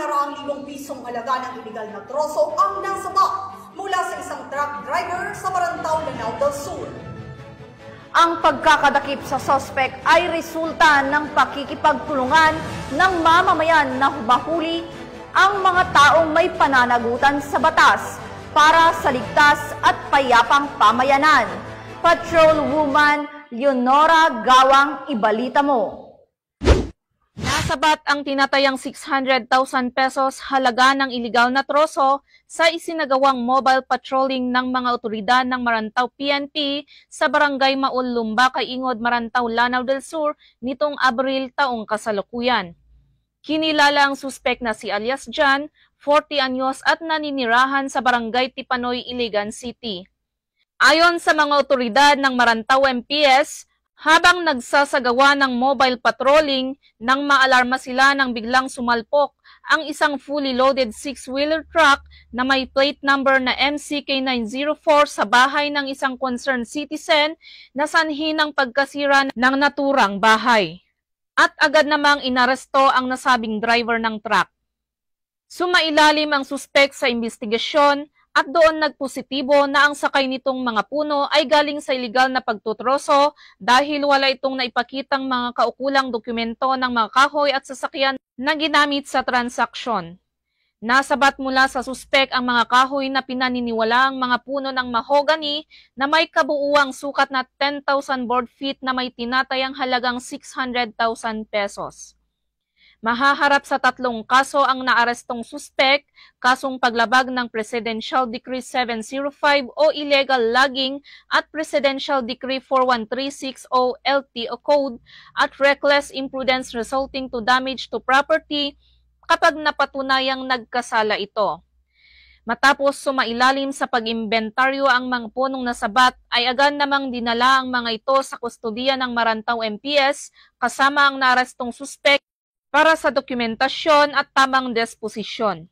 600,000 pisong halaga ng iligal na troso ang nasaba mula sa isang truck driver sa Marantao, Lanao del Sur. Ang pagkakadakip sa suspect ay resulta ng pakikipagtulungan ng mamamayan na mahuli ang mga taong may pananagutan sa batas para sa ligtas at payapang pamayanan. Patrolwoman Leonora Gawang, ibalita mo. Nasabat ang tinatayang 600,000 pesos halaga ng iligal na troso sa isinagawang mobile patrolling ng mga otoridad ng Marantao PNP sa Barangay Maul, Lumbakay, Ingod, Marantao, Lanao del Sur nitong Abril taong kasalukuyan. Kinilala ang suspek na si alias John, 40 anyos at naninirahan sa Barangay Tipanoy, Iligan City. Ayon sa mga otoridad ng Marantao MPS, habang nagsasagawa ng mobile patrolling, nang maalarma sila nang biglang sumalpok ang isang fully loaded 6-wheeler truck na may plate number na MCK904 sa bahay ng isang concerned citizen na sanhi ng pagkasira ng naturang bahay. At agad namang inaresto ang nasabing driver ng truck. Sumailalim ang suspek sa investigasyon at doon nagpositibo na ang sakay nitong mga puno ay galing sa iligal na pagtutroso dahil wala itong naipakitang mga kaukulang dokumento ng mga kahoy at sasakyan na ginamit sa transaksyon. Nasabat mula sa suspek ang mga kahoy na pinaniniwalaang mga puno ng mahogany na may kabuuang sukat na 10,000 board feet na may tinatayang halagang 600,000 pesos. Mahaharap sa 3 kaso ang naarestong suspek, kasong paglabag ng Presidential Decree 705 o illegal logging at Presidential Decree 4136 o LTO Code at reckless imprudence resulting to damage to property kapag napatunayang nagkasala ito. Matapos sumailalim sa pag-imbentaryo ang mga punong nasabat ay agad namang dinala ang mga ito sa kustodiya ng Marantao MPS kasama ang naarestong suspek para sa dokumentasyon at tamang disposisyon.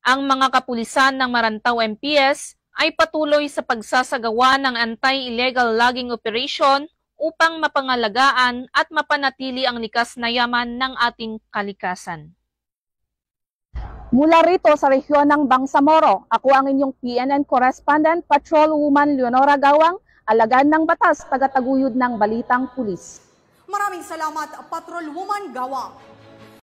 Ang mga kapulisan ng Marantao MPS ay patuloy sa pagsasagawa ng anti-illegal logging operation upang mapangalagaan at mapanatili ang likas na yaman ng ating kalikasan. Mula rito sa rehiyon ng Bangsamoro, ako ang inyong PNN correspondent, Patrolwoman Leonora Gawang, alagad ng batas, tagataguyod ng Balitang Pulis. Maraming salamat, Patrolwoman Gawang.